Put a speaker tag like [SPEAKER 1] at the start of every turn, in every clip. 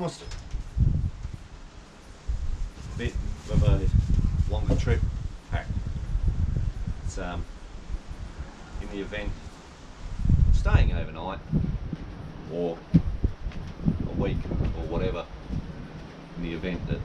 [SPEAKER 1] promised a bit of a longer trip pack. It's in the event of staying overnight or a week or whatever, in the event that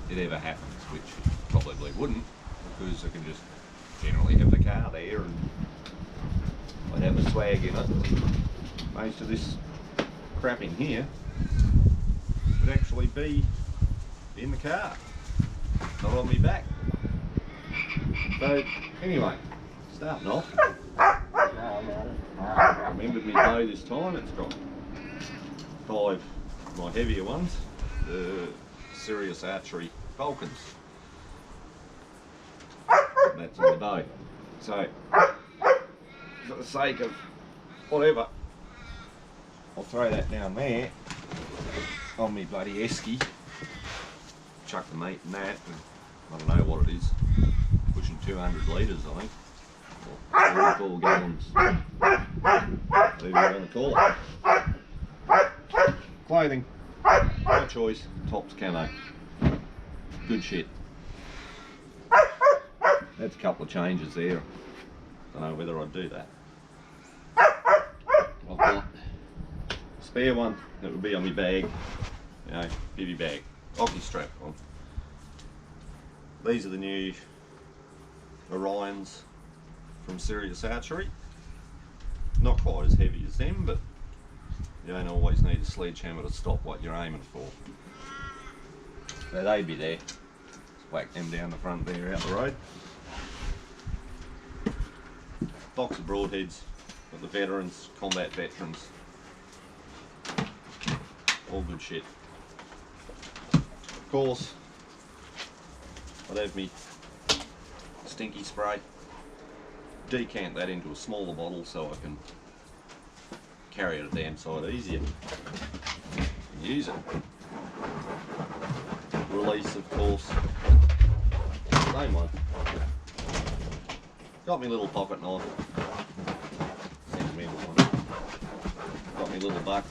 [SPEAKER 1] it ever happens, which it probably wouldn't, because I can just generally have the car there and I'd have a swag in it. Most of this crap in here would actually be in the car, not on my back. So anyway, starting off, remembered me bow this time. It's got 5 of my heavier ones, the Serious Archery Falcons. That's in the bow. So for the sake of whatever, I'll throw that down there on me bloody esky, chuck the meat in that, and I don't know what it is, pushing 200 litres I think, or 44 gallons, whatever you want to call it. Clothing, no choice, Tops camo, good shit. That's a couple of changes there, don't know whether I'd do that. I've got a spare one that would be on my bag, you know, bivvy bag, Occy strap on. These are the new Orions from Serious Archery. Not quite as heavy as them, but you don't always need a sledgehammer to stop what you're aiming for. So they'd be there. Just whack them down the front there out the road. Box of broadheads, got the veterans, combat veterans. All good shit. Of course, I'd have me stinky spray. Decant that into a smaller bottle so I can carry it a damn sight easier. Use it. Release, of course. Same one. Got me little pocket knife. Sentimental one. Got me little buck.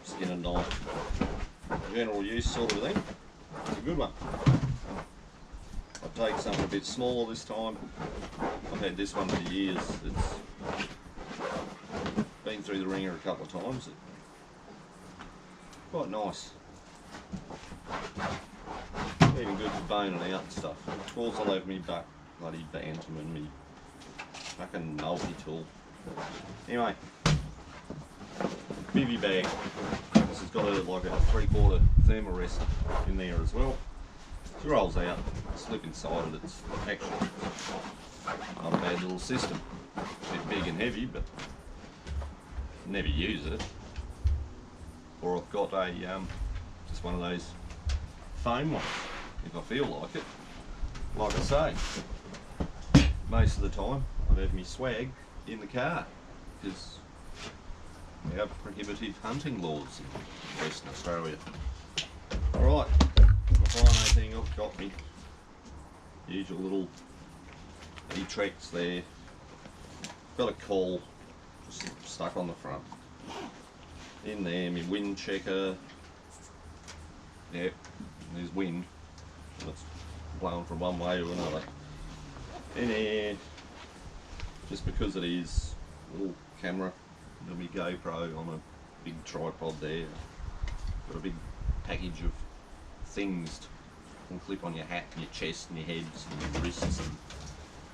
[SPEAKER 1] Skin and knife. General use sort of thing. It's a good one. I'll take something a bit smaller this time. I've had this one for years. It's been through the ringer a couple of times. It's quite nice. Even good for boning out and stuff. Of course I'll have me buck, bloody bantam and me fucking multi-tool. Anyway, bivvy bag. This has got like a 3/4 thermal rest in there as well. It rolls out, slip inside it. It's actually not a bad little system. A bit big and heavy, but never use it. Or I've got a just one of those foam ones if I feel like it. Like I say, most of the time I'd have me swag in the car because we have prohibitive hunting laws in Western Australia. Alright, the final thing I've got me usual little E-Trex there. Got a call just stuck on the front. In there, my wind checker. Yep, there's wind. It's blowing from one way to another. In there, just because it is a little camera, and my GoPro on a big tripod there. Got a big package of things you can clip on your hat and your chest and your heads and your wrists and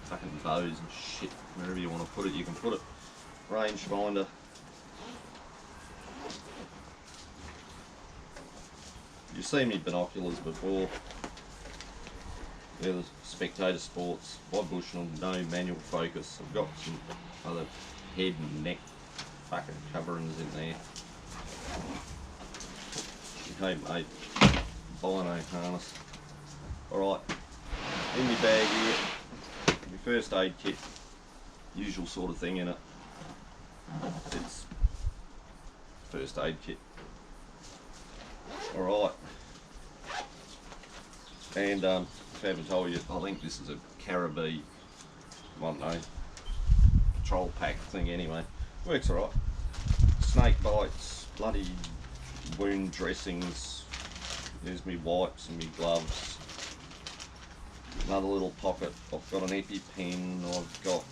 [SPEAKER 1] fucking bows and shit. Wherever you want to put it, you can put it. Rangefinder. You've seen me binoculars before. They're the Spectator Sports by Bushnell, no manual focus. I've got some other head and neck fucking coverings in there. Homemade bino harness. Alright, in my bag here, my first aid kit, usual sort of thing in it. It's first aid kit. Alright, and if I haven't told you, I think this is a Caribou, I don't know, patrol pack thing anyway. Works alright. Snake bites, bloody wound dressings. There's me wipes and me gloves. Another little pocket. I've got an EpiPen. I've got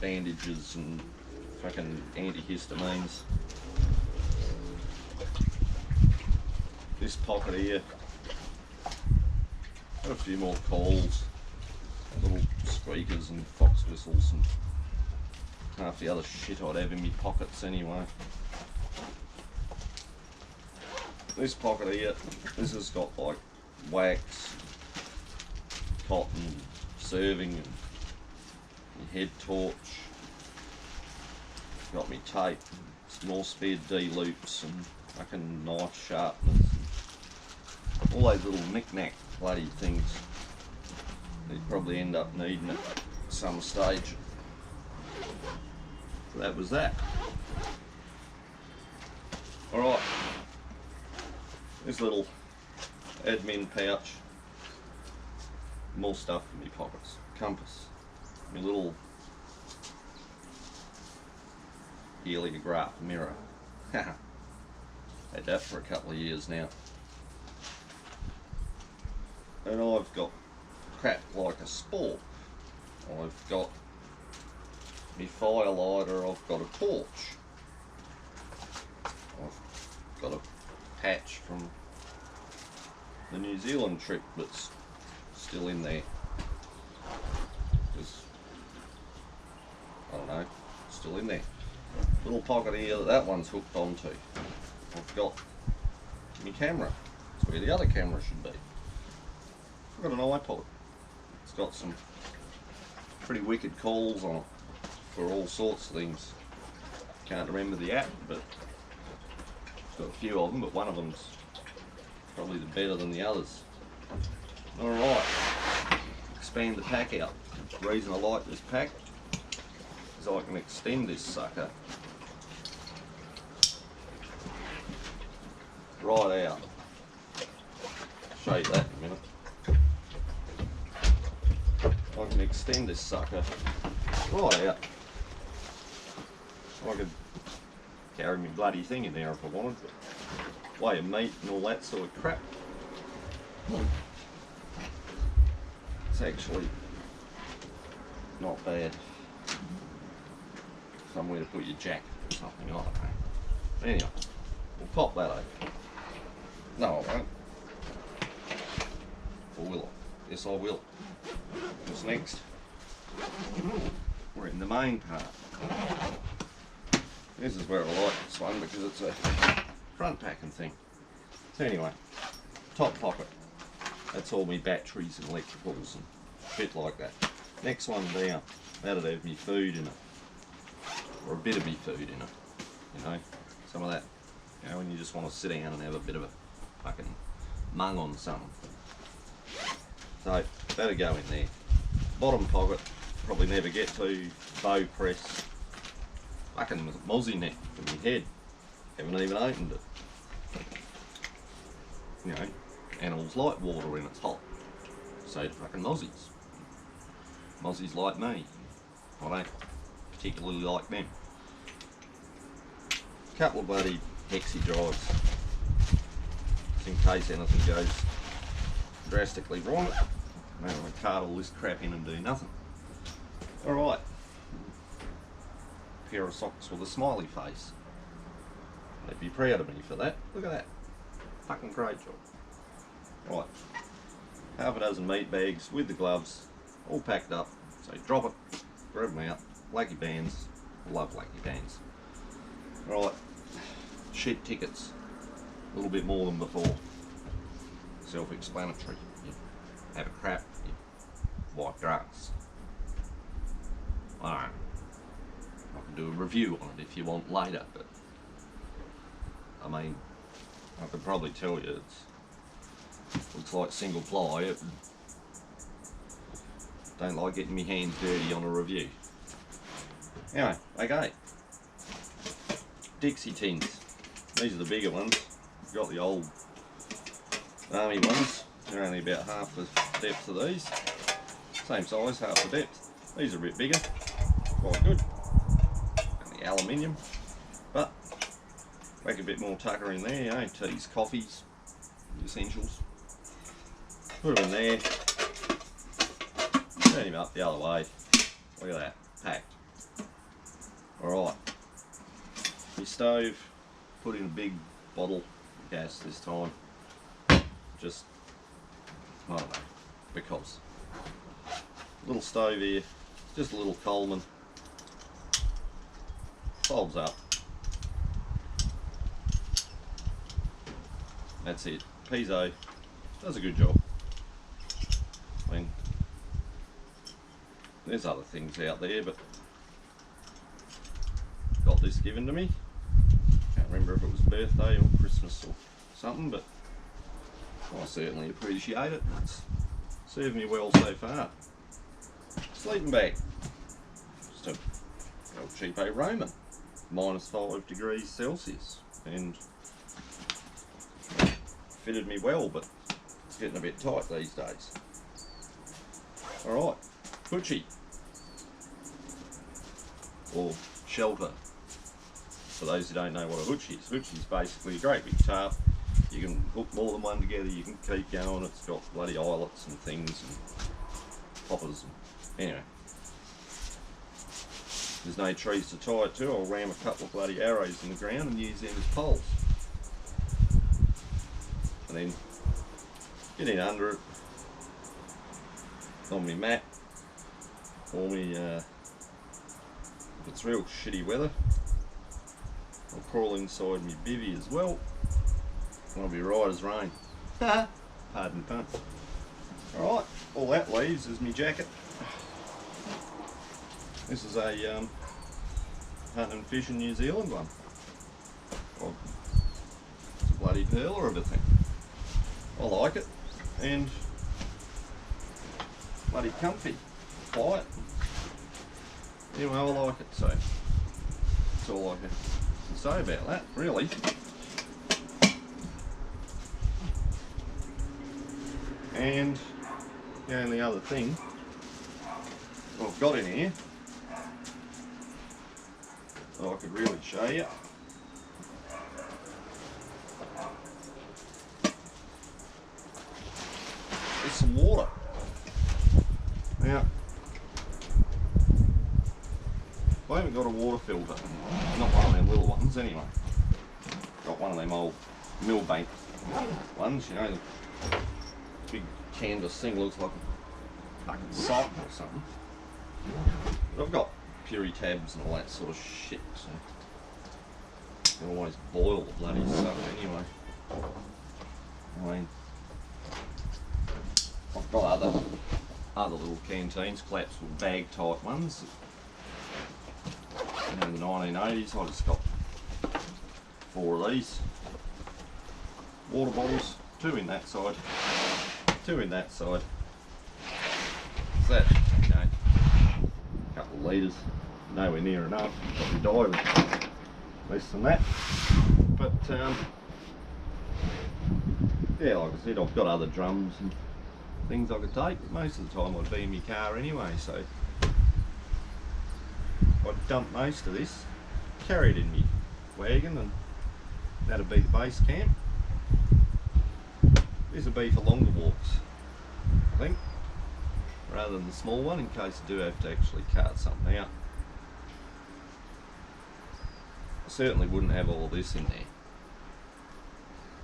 [SPEAKER 1] bandages and fucking antihistamines. This pocket here. Got a few more calls. Little squeakers and fox whistles and half the other shit I'd have in my pockets anyway. This pocket here, this has got like wax, cotton, serving, and my head torch. Got me tape, some more spare D loops and fucking knife sharpeners. And all those little knick-knack bloody things. You'd probably end up needing it at some stage. So that was that. Alright. This little admin pouch. More stuff in my pockets. Compass. My little heliograph mirror. Had that for a couple of years now. And I've got crap like a spork. I've got my fire lighter, I've got a torch. I've got a patch from the New Zealand trip that's still in there. Because, I don't know, still in there. Little pocket here that one's hooked onto. I've got my camera. That's where the other camera should be. I've got an iPod. It's got some pretty wicked calls on it for all sorts of things. Can't remember the app, but it's got a few of them, but one of them's probably the better than the others. Alright, expand the pack out. The reason I like this pack is I can extend this sucker right out. I'll show you that in a minute. I can extend this sucker right out. I could carry my bloody thing in there if I wanted, but weigh of meat and all that sort of crap. It's actually not bad. Somewhere to put your jacket or something, I don't know. But anyway, we'll pop that open. No, I won't. Or will I? Yes, I will. What's next? We're in the main part. This is where I like this one because it's a front packing thing. So anyway, top pocket. That's all my batteries and electricals and shit like that. Next one down. That'd have me food in it. Or a bit of me food in it. You know, some of that. You know, when you just want to sit down and have a bit of a fucking mung on something. So that'll go in there. Bottom pocket, probably never get to. Bow press. Fucking mozzie net for my head. Haven't even opened it. You know, animals like water when it's hot. So do fucking mozzies. Mozzies like me. I don't particularly like them. Couple of bloody hexi drives. Just in case anything goes drastically wrong. I don't want to cart all this crap in and do nothing. Alright. Pair of socks with a smiley face. They'd be proud of me for that. Look at that. Fucking great job. Right. Half a dozen meat bags with the gloves. All packed up. So drop it. Grab them out. Lucky bands. Love lucky bands. Alright. Shed tickets. A little bit more than before. Self-explanatory. You have a crap. You wipe grass. Alright. I can do a review on it if you want later, but I mean, I could probably tell you it's looks like single ply. Don't like getting my hands dirty on a review. Anyway, okay. Dixie tins. These are the bigger ones. We've got the old army ones. They're only about half the depth of these. Same size, half the depth. These are a bit bigger. Quite good. And the aluminium. But Whack a bit more tucker in there, you know, teas, coffees, essentials. Put them in there. Turn him up the other way. Look at that, packed. Alright. Your stove, put in a big bottle of gas this time. Just, I don't know, because. Little stove here, just a little Coleman. Folds up. That's it. Piezo does a good job. I mean, there's other things out there, but got this given to me. Can't remember if it was birthday or Christmas or something, but I certainly appreciate it. It's served me well so far. Sleeping bag. Just a old cheapo Roman. -5 degrees Celsius. And fitted me well, but it's getting a bit tight these days. Alright, hoochie, or shelter. For those who don't know what a hoochie is basically a great big tarp. You can hook more than one together, you can keep going, it's got bloody eyelets and things and poppers. And, anyway, there's no trees to tie it to. I'll ram a couple of bloody arrows in the ground and use them as poles. And then get in under it on my mat, or me, if it's real shitty weather, I'll crawl inside my bivvy as well, and I'll be right as rain. Pardon pun. Alright, all that leaves is my jacket. This is a hunting and fishing New Zealand one. Oh, it's a bloody pearler of a thing. I like it, and bloody comfy, quiet. Anyway, I like it, so that's all I can say about that, really. And the only other thing I've got in here that I could really show you is some water. Now, I haven't got a water filter, not one of them little ones anyway. Got one of them old Millbank ones, you know, the big canvas thing, looks like a fucking sock or something. But I've got Puri tabs and all that sort of shit, so I can always boil the bloody stuff anyway. I mean, I've got other little canteens, collapsible bag type ones. You know, in the 1980s, I just got 4 of these water bottles, 2 in that side, 2 in that side. So that, you know, a couple of litres, nowhere near enough. Probably die with less than that. But yeah, like I said, I've got other drums and things I could take, but most of the time I'd be in my car anyway, so I'd dump most of this, carry it in my wagon, and that'd be the base camp. This would be for longer walks, I think, rather than the small one, in case I do have to actually cart something out. I certainly wouldn't have all this in there.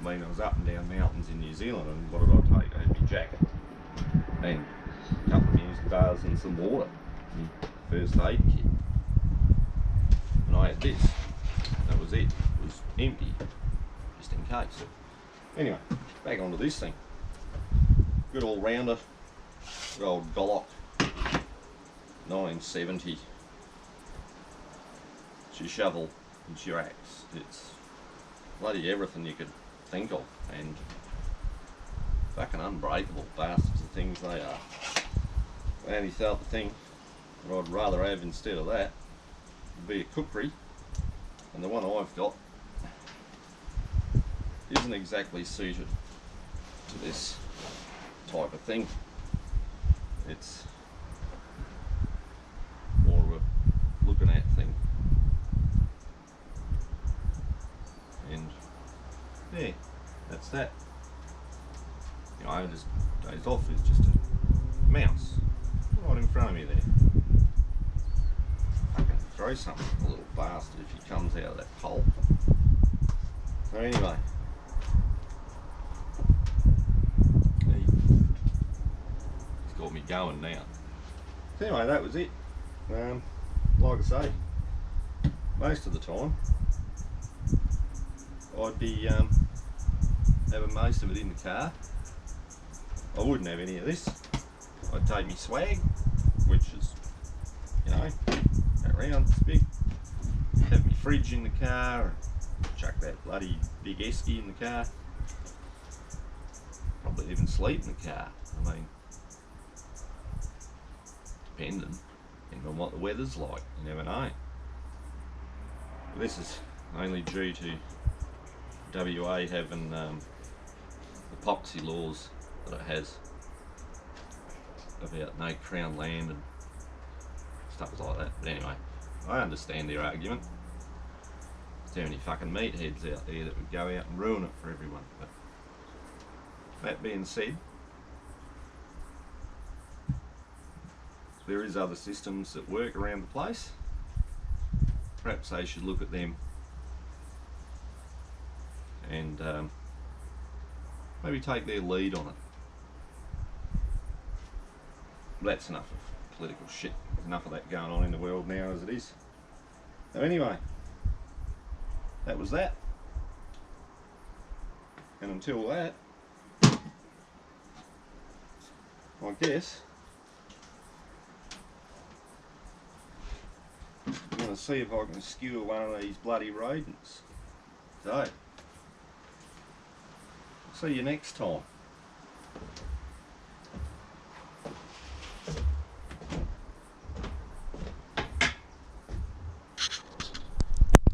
[SPEAKER 1] I mean, I was up and down mountains in New Zealand, and what did I take? I had my jacket and a couple of music bars and some water, my first aid kit. And I had this. That was it. It was empty, just in case. Anyway, back onto this thing. Good all-rounder. Good old Gollock 1970. It's your shovel, it's your axe. It's bloody everything you could think of, and fucking unbreakable bastards, the things they are. The only other thing that I'd rather have instead of that would be a cookery, and the one I've got isn't exactly suited to this type of thing. It's more of a looking at thing, and What's that? You know, I just dozed off. It's just a mouse right in front of me there. I can throw something, a little bastard, if he comes out of that hole. So anyway, he's got me going now. So anyway, that was it. Like I say, most of the time I'd be having most of it in the car. I wouldn't have any of this. I'd take me swag, which is, you know, around this big. Have my fridge in the car, and chuck that bloody big esky in the car. Probably even sleep in the car. I mean, depending on what the weather's like, you never know. But this is only due to WA having epoxy laws that it has about no crown land and stuff like that. But anyway, I understand their argument. There's too many fucking meatheads out there that would go out and ruin it for everyone. But that being said, there is other systems that work around the place. Perhaps they should look at them and maybe take their lead on it. But that's enough of political shit. There's enough of that going on in the world now as it is. So anyway, that was that. And until that, I guess I'm going to see if I can skewer one of these bloody rodents. So, see you next time.